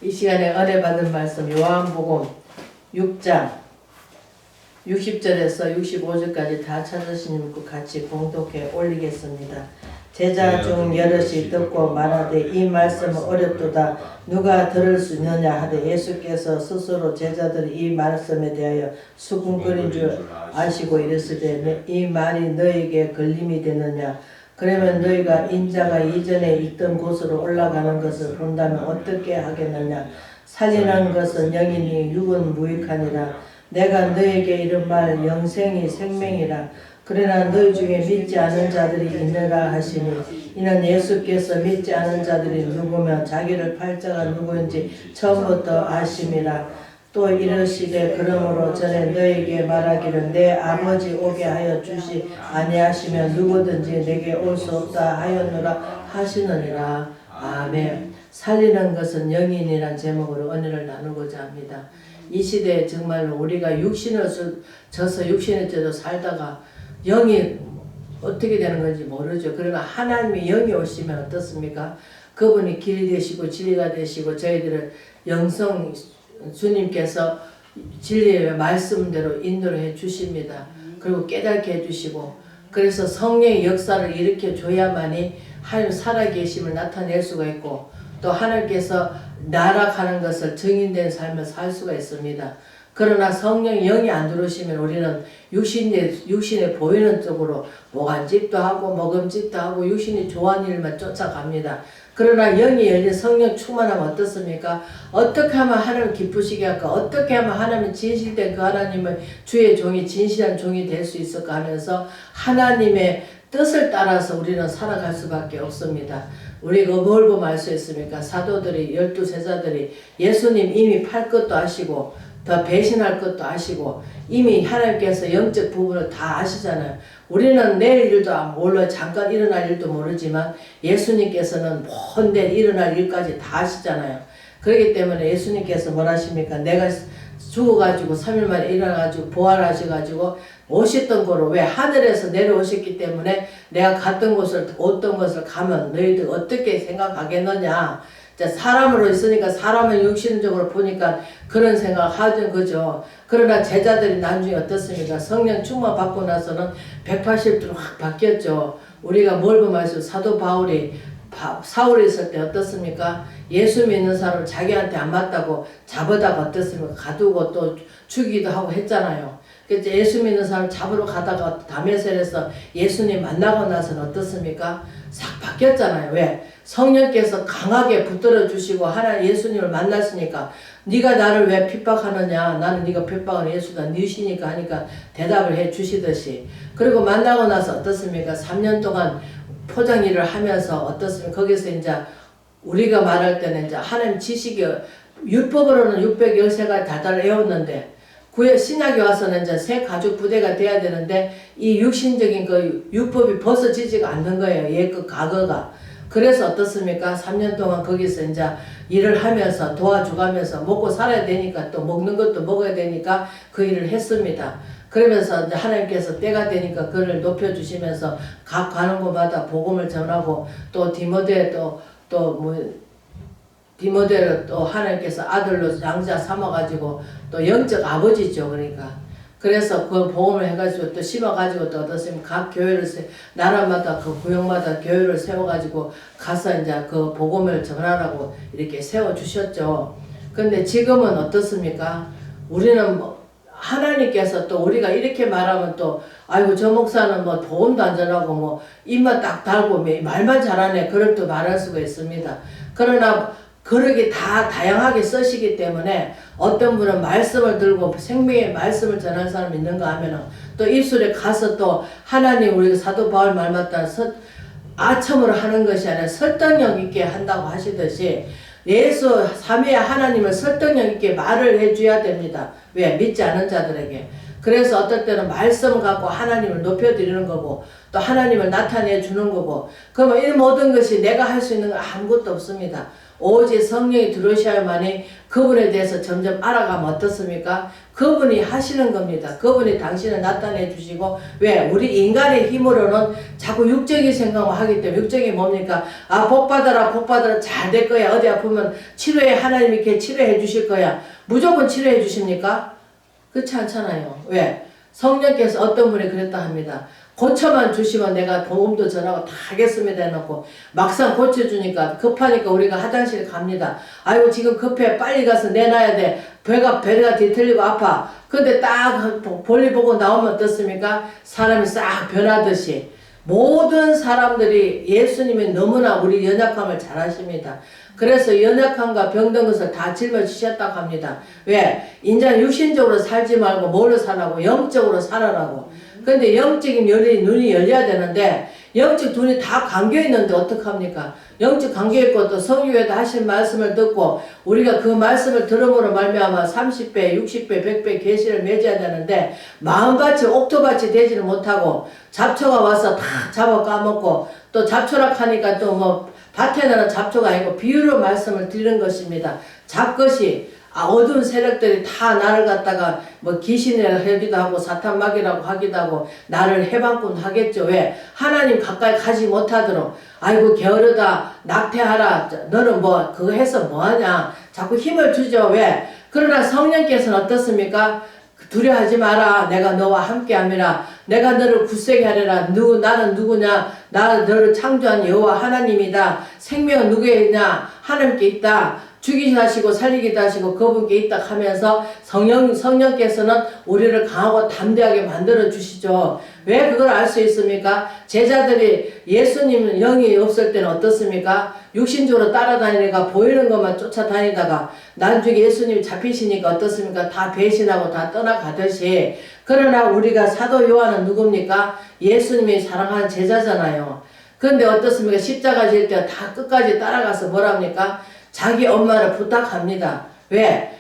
이 시간에 은혜 받은 말씀 요한복음 6장 60절에서 65절까지 다 찾으시는 것 같이 공독해 올리겠습니다. 제자 중 여럿이 듣고 말하되 이 말씀은 어렵도다 누가 들을 수 있느냐 하되 예수께서 스스로 제자들이 이 말씀에 대하여 수군거린 줄 아시고 이르시되 이 말이 너에게 걸림이 되느냐 그러면 너희가 인자가 이전에 있던 곳으로 올라가는 것을 본다면 어떻게 하겠느냐 살인한 것은 영이니 육은 무익하니라 내가 너에게 이른 말 영생이 생명이라 그러나 너희 중에 믿지 않은 자들이 있느라 하시니 이는 예수께서 믿지 않은 자들이 누구며 자기를 팔자가 누구인지 처음부터 아심이라 또 이르시되 그러므로 전에 너에게 말하기를 내 아버지 오게 하여 주시 아니하시면 누구든지 내게 올 수 없다 하였노라 하시느니라. 아멘. 살리는 것은 영인이란 제목으로 은혜를 나누고자 합니다. 이 시대에 정말로 우리가 육신을 져서 육신의 죄로 살다가 영이 어떻게 되는 건지 모르죠. 그러나 하나님의 영이 오시면 어떻습니까? 그분이 길이 되시고 진리가 되시고 저희들을 영성 주님께서 진리의 말씀대로 인도를 해 주십니다. 그리고 깨닫게 해 주시고 그래서 성령의 역사를 일으켜 줘야만이 하나님 살아계심을 나타낼 수가 있고 또 하나님께서 나락하는 것을 증인된 삶을 살 수가 있습니다. 그러나 성령의 영이 안 들어오시면 우리는 육신에 보이는 쪽으로 모간짓도 하고 먹음짓도 하고 육신이 좋아하는 일만 쫓아갑니다. 그러나 영이 열린 성령 충만하면 어떻습니까? 어떻게 하면 하나님 기쁘시게 할까? 어떻게 하면 하나님 진실된 그 하나님의 주의 종이 진실한 종이 될 수 있을까 하면서 하나님의 뜻을 따라서 우리는 살아갈 수밖에 없습니다. 우리가 뭘 보면 알 수 있습니까? 사도들이 12제자들이 예수님 이미 팔 것도 아시고 더 배신할 것도 아시고 이미 하나님께서 영적 부분을 다 아시잖아요. 우리는 내일 일도 몰라 잠깐 일어날 일도 모르지만 예수님께서는 먼 내일 일어날 일까지 다 아시잖아요. 그렇기 때문에 예수님께서 뭘 하십니까? 내가 죽어가지고 3일 만에 일어나가지고 부활하셔가지고 오셨던 거로 왜 하늘에서 내려오셨기 때문에 내가 갔던 곳을 어떤 것을 가면 너희들 어떻게 생각하겠느냐. 자, 사람으로 있으니까 사람을 육신적으로 보니까 그런 생각을 하던 거죠. 그러나 제자들이 나중에 어떻습니까? 성령 충만 받고 나서는 180도로 확 바뀌었죠. 우리가 뭘 보면 알수 사도 바울이 사울에 있을 때 어떻습니까? 예수 믿는 사람을 자기한테 안 맞다고 잡아다가 어떻습니까? 가두고 또 죽이기도 하고 했잖아요. 그래서 예수 믿는 사람 잡으러 가다가 다메섹에서 예수님 만나고 나서는 어떻습니까? 싹 바뀌었잖아요. 왜? 성령께서 강하게 붙들어 주시고 하나님 예수님을 만났으니까 네가 나를 왜 핍박하느냐 나는 네가 핍박하는 예수다 니시니까 하니까 대답을 해 주시듯이 그리고 만나고 나서 어떻습니까? 3년 동안 포장 일을 하면서 어떻습니까? 거기서 이제 우리가 말할 때는 이제 하나님 지식이 율법으로는 613가지 다달 외웠는데 신약에 와서는 이제 새 가죽 부대가 돼야 되는데 이 육신적인 그 율법이 벗어지지가 않는 거예요. 옛 그 과거가. 그래서 어떻습니까? 3년 동안 거기서 이제 일을 하면서 도와주가면서 먹고 살아야 되니까 또 먹는 것도 먹어야 되니까 그 일을 했습니다. 그러면서 이제 하나님께서 때가 되니까 그를 높여주시면서 각 가는 곳마다 복음을 전하고 또 디모데를 또 하나님께서 아들로 양자 삼아가지고 또 영적 아버지죠. 그러니까. 그래서 그 복음을 해가지고 또 심어가지고 또 어떻습니까? 각 교회를 나라마다 그 구역마다 교회를 세워가지고 가서 이제 그 복음을 전하라고 이렇게 세워주셨죠. 근데 지금은 어떻습니까? 우리는 뭐 하나님께서 또 우리가 이렇게 말하면 또 아이고 저 목사는 뭐 복음도 안 전하고 뭐 입만 딱 달고 말만 잘하네 그럴 또 말할 수가 있습니다. 그러나 그러기 다 다양하게 쓰시기 때문에 어떤 분은 말씀을 들고 생명의 말씀을 전할 사람이 있는가 하면은 또 입술에 가서 또 하나님 우리 사도 바울 말 맞다 아첨으로 하는 것이 아니라 설득력 있게 한다고 하시듯이 예수 삼위의 하나님을 설득력 있게 말을 해줘야 됩니다. 왜? 믿지 않은 자들에게. 그래서 어떨 때는 말씀 갖고 하나님을 높여드리는 거고 또 하나님을 나타내 주는 거고 그러면 이 모든 것이 내가 할 수 있는 건 아무것도 없습니다. 오직 성령이 들어오셔야만이 그분에 대해서 점점 알아가면 어떻습니까? 그분이 하시는 겁니다. 그분이 당신을 나타내 주시고 왜? 우리 인간의 힘으로는 자꾸 육적인 생각을 하기 때문에 육적이 뭡니까? 아 복받아라 복받아라 잘 될 거야. 어디 아프면 치료해 하나님이 이렇게 치료해 주실 거야. 무조건 치료해 주십니까? 그렇지 않잖아요. 왜? 성령께서 어떤 분이 그랬다 합니다. 고쳐만 주시면 내가 복음도 전하고 다 하겠습니다 해놓고 막상 고쳐주니까 급하니까 우리가 화장실 갑니다. 아이고 지금 급해 빨리 가서 내놔야 돼. 배가 뒤틀리고 아파. 근데 딱 볼일 보고 나오면 어떻습니까? 사람이 싹 변하듯이 모든 사람들이 예수님이 너무나 우리 연약함을 잘 아십니다. 그래서 연약함과 병든 것을 다 짊어지셨다고 합니다. 왜? 인자 육신적으로 살지 말고 뭘로 살라고? 영적으로 살아라고. 근데 영적인 눈이 열려야 되는데 영적 눈이 다 감겨있는데 어떡합니까? 영적 감겨있고 또 성경에도 하신 말씀을 듣고 우리가 그 말씀을 들음으로 말미암아 30배, 60배, 100배 계시를 맺어야 되는데 마음밭이 옥토밭이 되지는 못하고 잡초가 와서 다 잡아 까먹고 또 잡초락하니까 또 뭐 밭에 나는 잡초가 아니고 비유로 말씀을 드리는 것입니다. 잡것이 어두운 세력들이 다 나를 갖다가 뭐 귀신을 하기도 하고 사탄막이라고 하기도 하고 나를 해방꾼 하겠죠. 왜? 하나님 가까이 가지 못하도록 아이고 게으르다 낙태하라 너는 뭐 그거 해서 뭐하냐 자꾸 힘을 주죠. 왜? 그러나 성령께서는 어떻습니까? 두려워하지 마라. 내가 너와 함께함이라. 내가 너를 굳세게 하리라. 나는 누구냐? 너를 창조한 여호와 하나님이다. 생명은 누구에 있냐? 하나님께 있다. 죽이기도 하시고 살리기도 하시고 그분께 있다 하면서 성령께서는 우리를 강하고 담대하게 만들어 주시죠. 왜 그걸 알 수 있습니까? 제자들이 예수님 영이 없을 때는 어떻습니까? 육신적으로 따라다니니까 보이는 것만 쫓아다니다가 나중에 예수님이 잡히시니까 어떻습니까? 다 배신하고 다 떠나가듯이 그러나 우리가 사도 요한은 누굽니까? 예수님이 사랑하는 제자잖아요. 그런데 어떻습니까? 십자가 질 때 다 끝까지 따라가서 뭐랍니까? 자기 엄마를 부탁합니다. 왜?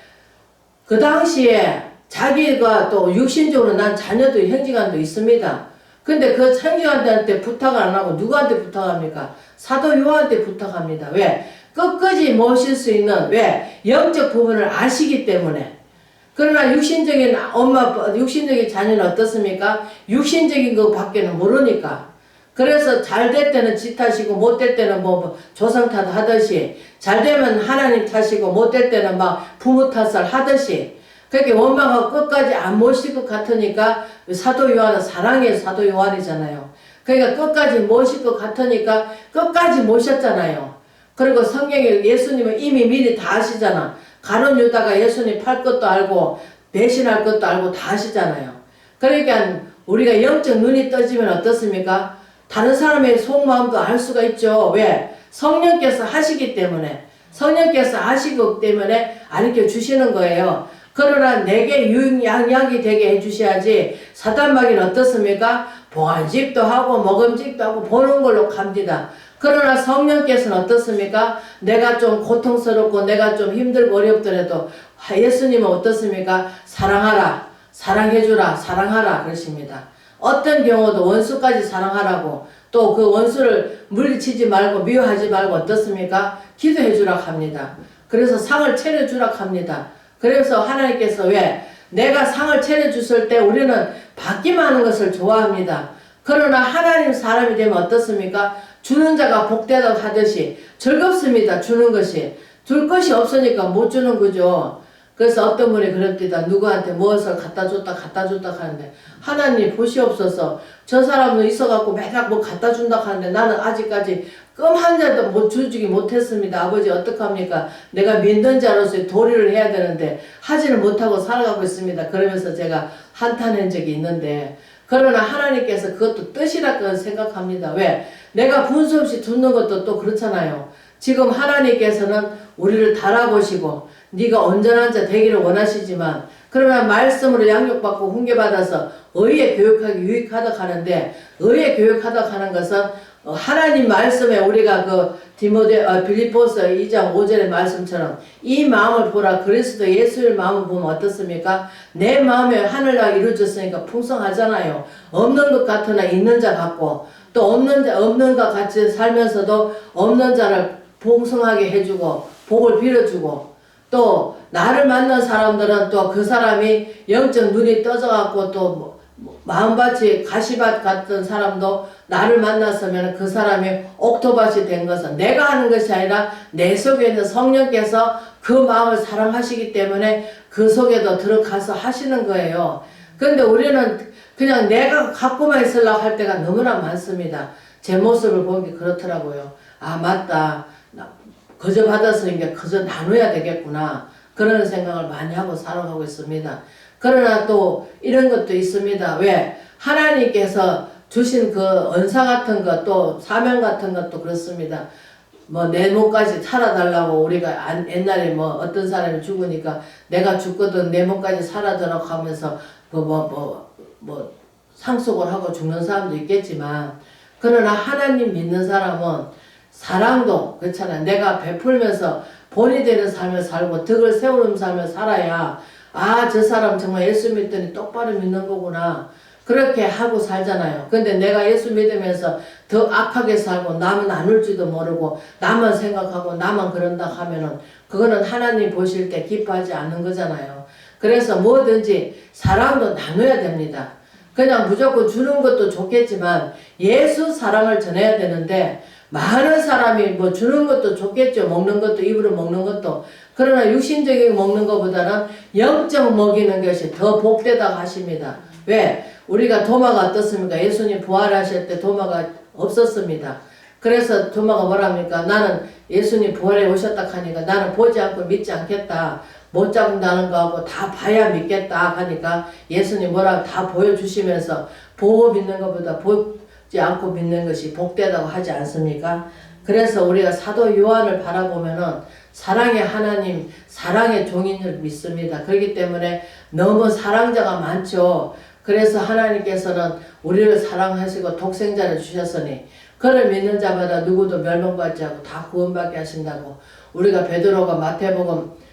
그 당시에 자기가 또 육신적으로 난 자녀도 형제간도 있습니다. 근데 그 형제간한테 부탁을 안 하고 누구한테 부탁합니까? 사도 요한한테 부탁합니다. 왜? 끝까지 모실 수 있는 왜? 영적 부분을 아시기 때문에. 그러나 육신적인 육신적인 자녀는 어떻습니까? 육신적인 것 밖에는 모르니까. 그래서 잘 될 때는 지 탓이고 못 될 때는 뭐 조상 탓 하듯이 잘 되면 하나님 탓이고 못 될 때는 막 부모 탓을 하듯이 그렇게 원망하고 끝까지 안 모실 것 같으니까 사도 요한은 사랑의 사도 요한이잖아요. 그러니까 끝까지 모실 것 같으니까 끝까지 모셨잖아요. 그리고 성경에 예수님은 이미 미리 다 아시잖아. 가룟 유다가 예수님 팔 것도 알고 배신할 것도 알고 다 아시잖아요. 그러니까 우리가 영적 눈이 떠지면 어떻습니까? 다른 사람의 속마음도 알 수가 있죠. 왜? 성령께서 하시기 때문에 성령께서 하시기 때문에 가르쳐 주시는 거예요. 그러나 내게 유익양약이 되게 해주셔야지 사단마귀는 어떻습니까? 보안직도 하고 먹음직도 하고 보는 걸로 갑니다. 그러나 성령께서는 어떻습니까? 내가 좀 고통스럽고 내가 좀 힘들고 어렵더라도 예수님은 어떻습니까? 사랑하라, 사랑해주라, 사랑하라 그러십니다. 어떤 경우도 원수까지 사랑하라고 또 그 원수를 물리치지 말고 미워하지 말고 어떻습니까? 기도해 주라 합니다. 그래서 상을 차려주라 합니다. 그래서 하나님께서 왜? 내가 상을 차려줬을 때 우리는 받기만 하는 것을 좋아합니다. 그러나 하나님 사람이 되면 어떻습니까? 주는 자가 복되다고 하듯이 즐겁습니다. 주는 것이. 줄 것이 없으니까 못 주는 거죠. 그래서 어떤 분이 그럽니다. 누구한테 무엇을 갖다 줬다 하는데 하나님 보시옵소서 저 사람은 있어갖고 매달 뭐 갖다 준다 하는데 나는 아직까지 껌 한 잔도 못 주지 못했습니다. 아버지 어떡합니까? 내가 믿는 자로서 도리를 해야 되는데 하지는 못하고 살아가고 있습니다. 그러면서 제가 한탄한 적이 있는데 그러나 하나님께서 그것도 뜻이라고 생각합니다. 왜? 내가 분수 없이 듣는 것도 또 그렇잖아요. 지금 하나님께서는 우리를 달아보시고 네가 온전한 자 되기를 원하시지만 그러나 말씀으로 양육받고 훈계받아서 의에 교육하기 유익하다 하는데 의에 교육하다 하는 것은 하나님 말씀에 우리가 빌립보서 2장 5절의 말씀처럼 이 마음을 보라. 그리스도 예수의 마음을 보면 어떻습니까? 내 마음에 하늘나라 이루어졌으니까 풍성하잖아요. 없는 것 같으나 있는 자 같고, 또 없는 것 같이 살면서도 없는 자를 풍성하게 해주고 복을 빌어주고, 또 나를 만난 사람들은 또 그 사람이 영적 눈이 떠져갖고 또 마음밭이 가시밭 같은 사람도 나를 만났으면 그 사람이 옥토밭이 된 것은 내가 하는 것이 아니라 내 속에 있는 성령께서 그 마음을 사랑하시기 때문에 그 속에도 들어가서 하시는 거예요. 그런데 우리는 그냥 내가 갖고만 있으려고 할 때가 너무나 많습니다. 제 모습을 보기 그렇더라고요. 아, 맞다. 거저 받았으니까 거저 나눠야 되겠구나. 그런 생각을 많이 하고 살아가고 있습니다. 그러나 또 이런 것도 있습니다. 왜? 하나님께서 주신 그 은사 같은 것, 또 사명 같은 것도 그렇습니다. 뭐 내 몸까지 살아달라고 우리가 옛날에 뭐 어떤 사람이 죽으니까 내가 죽거든 내 몸까지 살아주라고 하면서 상속을 하고 죽는 사람도 있겠지만, 그러나 하나님 믿는 사람은 사랑도 그렇잖아요. 내가 베풀면서 본이 되는 삶을 살고 덕을 세우는 삶을 살아야 아, 저 사람 정말 예수 믿더니 똑바로 믿는 거구나. 그렇게 하고 살잖아요. 근데 내가 예수 믿으면서 더 악하게 살고 남은 나눌지도 모르고 나만 생각하고 나만 그런다 하면은 그거는 하나님 보실 때 기뻐하지 않는 거잖아요. 그래서 뭐든지 사랑도 나눠야 됩니다. 그냥 무조건 주는 것도 좋겠지만 예수 사랑을 전해야 되는데, 많은 사람이 뭐 주는 것도 좋겠죠. 먹는 것도, 입으로 먹는 것도. 그러나 육신적인 먹는 것보다는 영적 먹이는 것이 더 복되다고 하십니다. 왜? 우리가 도마가 어떻습니까? 예수님 부활하실 때 도마가 없었습니다. 그래서 도마가 뭐랍니까? 나는 예수님 부활해 오셨다 하니까 나는 보지 않고 믿지 않겠다. 못 잡는다는 거하고 다 봐야 믿겠다 하니까 예수님 뭐라고 다 보여주시면서 보고 믿는 것보다 보지 않고 믿는 것이 복되다고 하지 않습니까? 그래서 우리가 사도 요한을 바라보면은 사랑의 하나님, 사랑의 종인 줄 믿습니다. 그렇기 때문에 너무 사랑자가 많죠. 그래서 하나님께서는 우리를 사랑하시고 독생자를 주셨으니 그를 믿는 자마다 누구도 멸망받지 않고 다 구원받게 하신다고. 우리가 베드로가 마태복음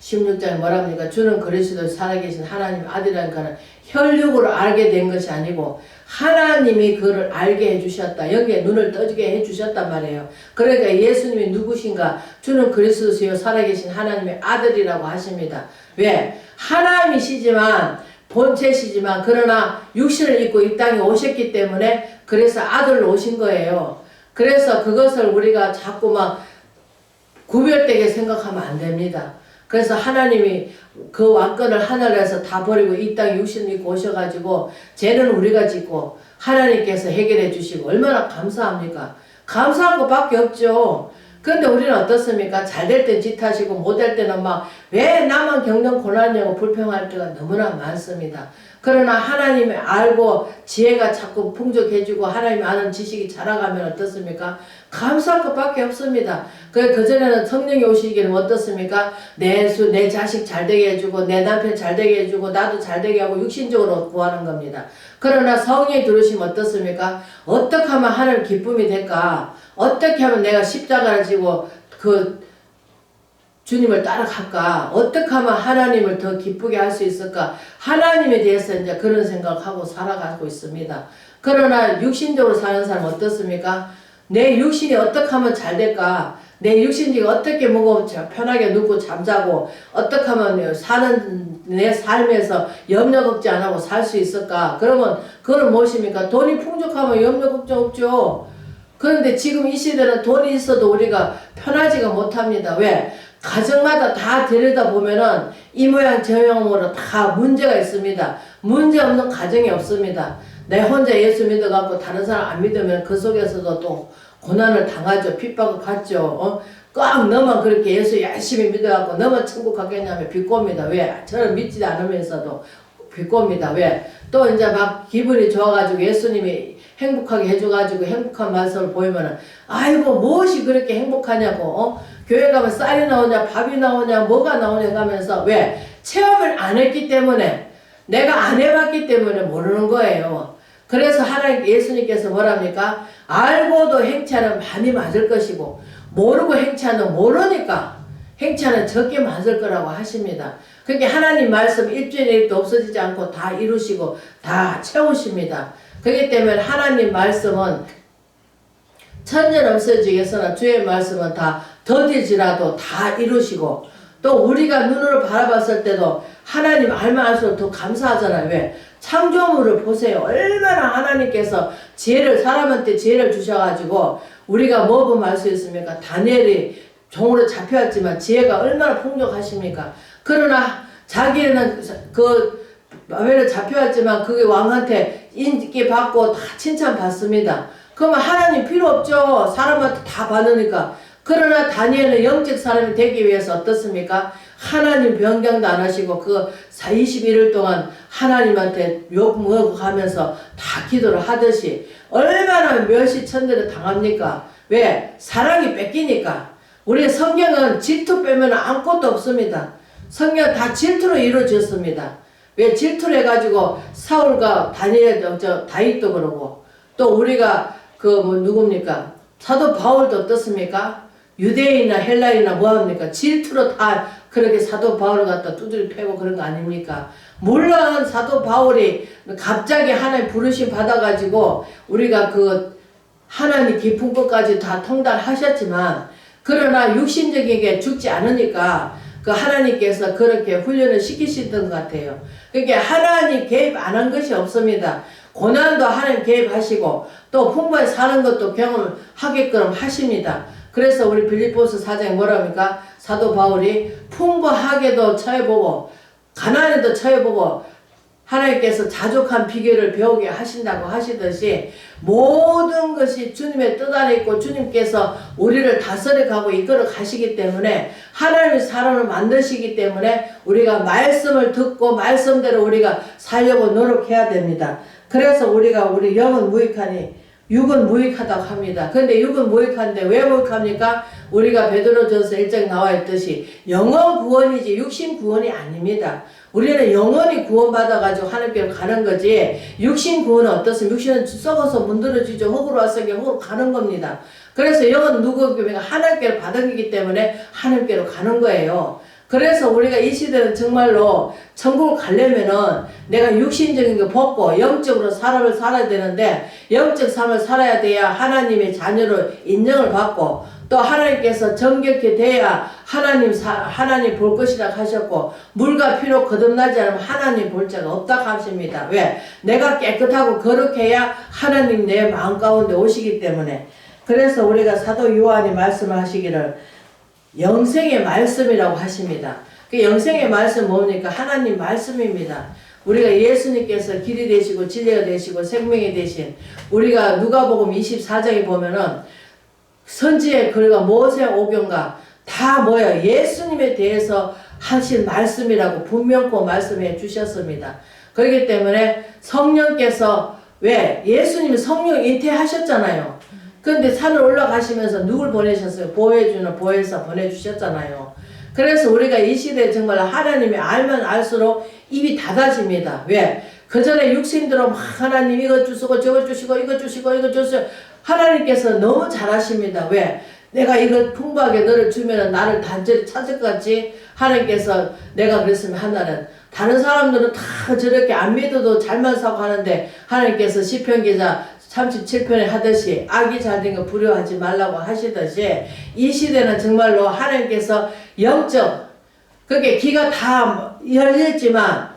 16장에 뭐랍니까? 주는 그리스도 살아계신 하나님 아들이라는 것은 혈육으로 알게 된 것이 아니고 하나님이 그를 알게 해주셨다. 여기에 눈을 떠지게 해주셨단 말이에요. 그러니까 예수님이 누구신가? 주는 그리스도시요 살아계신 하나님의 아들이라고 하십니다. 왜? 하나님이시지만 본체시지만 그러나 육신을 입고 이 땅에 오셨기 때문에 그래서 아들로 오신 거예요. 그래서 그것을 우리가 자꾸 막 구별되게 생각하면 안 됩니다. 그래서 하나님이 그 왕권을 하늘에서 다 버리고 이 땅에 육신을 입고 오셔가지고 죄는 우리가 짓고 하나님께서 해결해 주시고 얼마나 감사합니까? 감사한 것밖에 없죠. 그런데 우리는 어떻습니까? 잘 될 땐 짓하시고 못 될 때는 막 왜 나만 겪는 고난이냐고 불평할 때가 너무나 많습니다. 그러나 하나님이 알고 지혜가 자꾸 풍족해지고 하나님 아는 지식이 자라가면 어떻습니까? 감사할 것밖에 없습니다. 그전에는 성령이 오시기는 어떻습니까? 내 자식 잘되게 해주고 내 남편 잘되게 해주고 나도 잘되게 하고 육신적으로 구하는 겁니다. 그러나 성령이 들으시면 어떻습니까? 어떻게 하면 하나님 기쁨이 될까? 어떻게 하면 내가 십자가를 지고 주님을 따라갈까? 어떻게 하면 하나님을 더 기쁘게 할 수 있을까? 하나님에 대해서 이제 그런 생각하고 살아가고 있습니다. 그러나 육신적으로 사는 사람은 어떻습니까? 내 육신이 어떻게 하면 잘 될까? 내 육신이 어떻게 먹으면 편하게 눕고 잠자고 어떻게 하면 사는 내 삶에서 염려 걱정 안 하고 살 수 있을까? 그러면 그거는 무엇입니까? 돈이 풍족하면 염려 걱정 없죠. 그런데 지금 이 시대는 돈이 있어도 우리가 편하지가 못합니다. 왜? 가정마다 다 들여다보면은 이 모양 저 모양으로 다 문제가 있습니다. 문제 없는 가정이 없습니다. 내 혼자 예수 믿어갖고 다른 사람 안 믿으면 그 속에서도 또 고난을 당하죠. 핍박을 받죠. 꽉 너만 그렇게 예수 열심히 믿어갖고 너만 천국 가겠냐면 비꼽니다. 왜? 저를 믿지 않으면서도 비꼽니다. 왜? 또 이제 막 기분이 좋아가지고 예수님이 행복하게 해줘가지고 행복한 말씀을 보이면은 아이고 무엇이 그렇게 행복하냐고 교회 가면 쌀이 나오냐 밥이 나오냐 뭐가 나오냐 하면서 왜? 체험을 안 했기 때문에 내가 안 해봤기 때문에 모르는 거예요. 그래서 하나님 예수님께서 뭐랍니까? 알고도 행차는 많이 맞을 것이고 모르고 행차는 모르니까 행차는 적게 맞을 거라고 하십니다. 그러니까 하나님 말씀 일주일에 일도 없어지지 않고 다 이루시고 다 채우십니다. 그렇기 때문에 하나님 말씀은 천년 없어지겠으나 주의 말씀은 다 더딜지라도 다 이루시고 또 우리가 눈으로 바라봤을 때도 하나님 알면 알수록 더 감사하잖아요. 왜? 창조물을 보세요. 얼마나 하나님께서 사람한테 지혜를 주셔가지고 우리가 뭐 보면 알 수 있습니까? 다니엘이 종으로 잡혀왔지만 지혜가 얼마나 풍족하십니까? 그러나 자기는 바벨에 잡혀왔지만 그게 왕한테 인기 받고 다 칭찬받습니다. 그러면 하나님 필요 없죠. 사람한테 다 받으니까. 그러나 다니엘은 영적 사람이 되기 위해서 어떻습니까? 하나님 변경도 안 하시고 21일 동안 하나님한테 욕먹어가면서 다 기도를 하듯이 얼마나 몇십 천대를 당합니까? 왜? 사랑이 뺏기니까. 우리 성경은 질투 빼면 아무것도 없습니다. 성경은 다 질투로 이루어졌습니다. 왜? 질투를 해가지고 사울과 다윗도 그러고 또 우리가 누굽니까? 사도 바울도 어떻습니까? 유대인이나 헬라인이나 뭐합니까? 질투로 다 그렇게 사도 바울을 갖다 두드려 패고 그런 거 아닙니까? 물론 사도 바울이 갑자기 하나님 부르심 받아가지고 우리가 하나님 깊은 것까지 다 통달하셨지만 그러나 육신적이게 죽지 않으니까 하나님께서 그렇게 훈련을 시키시던 것 같아요. 그러니까 하나님 개입 안 한 것이 없습니다. 고난도 하나님 개입하시고 또 풍부하게 사는 것도 경험하게끔 하십니다. 그래서 우리 빌립보서 4장에 뭐랍니까? 사도 바울이 풍부하게도 처해보고 가난에도 처해보고 하나님께서 자족한 비결을 배우게 하신다고 하시듯이 모든 것이 주님의 뜻 안에 있고 주님께서 우리를 다스려가고 이끌어 가시기 때문에 하나님의 사람을 만드시기 때문에 우리가 말씀을 듣고 말씀대로 우리가 살려고 노력해야 됩니다. 그래서 우리 영은 무익하니 육은 무익하다고 합니다. 근데 육은 무익한데 왜 무익합니까? 우리가 베드로전서 1장에 나와 있듯이 영혼 구원이지 육신 구원이 아닙니다. 우리는 영원히 구원받아가지고 하나님께로 가는 거지 육신 구원은 어떻습니까? 육신은 썩어서 문드러지죠. 흙으로 왔으니까 흙으로 가는 겁니다. 그래서 영은 누구에게 하나님께로 받은 거기 때문에 하나님께로 가는 거예요. 그래서 우리가 이 시대는 정말로 천국을 가려면은 내가 육신적인 거 벗고 영적으로 삶을 살아야 되는데 영적 삶을 살아야 돼야 하나님의 자녀로 인정을 받고 또 하나님께서 정결케 돼야 하나님 볼 것이라 하셨고 물과 피로 거듭나지 않으면 하나님 볼 자가 없다 하십니다. 왜? 내가 깨끗하고 거룩해야 하나님 내 마음 가운데 오시기 때문에. 그래서 우리가 사도 요한이 말씀하시기를 영생의 말씀이라고 하십니다. 그 영생의 말씀 뭡니까? 하나님 말씀입니다. 우리가 예수님께서 길이 되시고 진리가 되시고 생명이 되신 우리가 누가복음 24장에 보면은 선지의 글과 모세 오경과 다 뭐야? 예수님에 대해서 하신 말씀이라고 분명코 말씀해 주셨습니다. 그렇기 때문에 성령께서 왜? 예수님이 성령 잉태하셨잖아요. 그런데 산을 올라가시면서 누굴 보내셨어요? 보혜주는 보혜사 보내주셨잖아요. 그래서 우리가 이 시대에 정말 하나님이 알면 알수록 입이 닫아집니다. 왜? 그 전에 육신대로 막 하나님 이것 주시고 저것 주시고 이것 주시고 이것 주시고 하나님께서 너무 잘하십니다. 왜? 내가 이걸 풍부하게 너를 주면 나를 단절히 찾을 것 같지? 하나님께서 내가 그랬으면 한날은 다른 사람들은 다 저렇게 안 믿어도 잘만 사고 하는데 하나님께서 시편 기자 37편에 하듯이 악이 잘된 거 두려워하지 말라고 하시듯이 이 시대는 정말로 하나님께서 영적 그게 귀가 다 열렸지만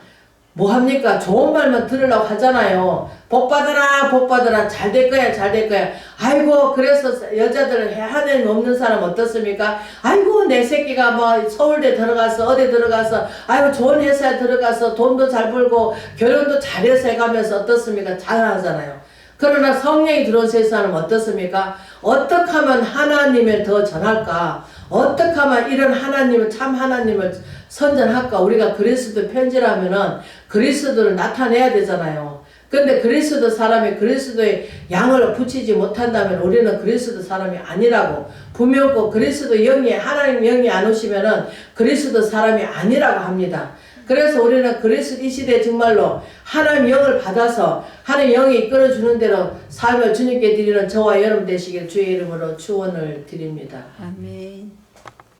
뭐합니까? 좋은 말만 들으려고 하잖아요. 복 받아라 복 받아라 잘 될 거야 잘 될 거야. 아이고 그래서 여자들은 하늘 없는 사람 어떻습니까? 아이고 내 새끼가 뭐 서울대 들어가서 어디 들어가서 아이고 좋은 회사에 들어가서 돈도 잘 벌고 결혼도 잘해서 해가면서 어떻습니까? 잘하잖아요. 그러나 성령이 들어온 세상은 어떻습니까? 어떻게 하면 하나님을 더 전할까? 어떻게 하면 이런 하나님을 참 하나님을 선전할까? 우리가 그리스도 편지라면은 그리스도를 나타내야 되잖아요. 근데 그리스도 사람이 그리스도의 양을 붙이지 못한다면 우리는 그리스도 사람이 아니라고 분명히 그리스도 영이 하나님 영이 안 오시면은 그리스도 사람이 아니라고 합니다. 그래서 우리는 그래서 이 시대에 정말로 하나님 영을 받아서 하나님 영이 이끌어주는 대로 삶을 주님께 드리는 저와 여러분 되시길 주의 이름으로 축원을 드립니다. 아멘.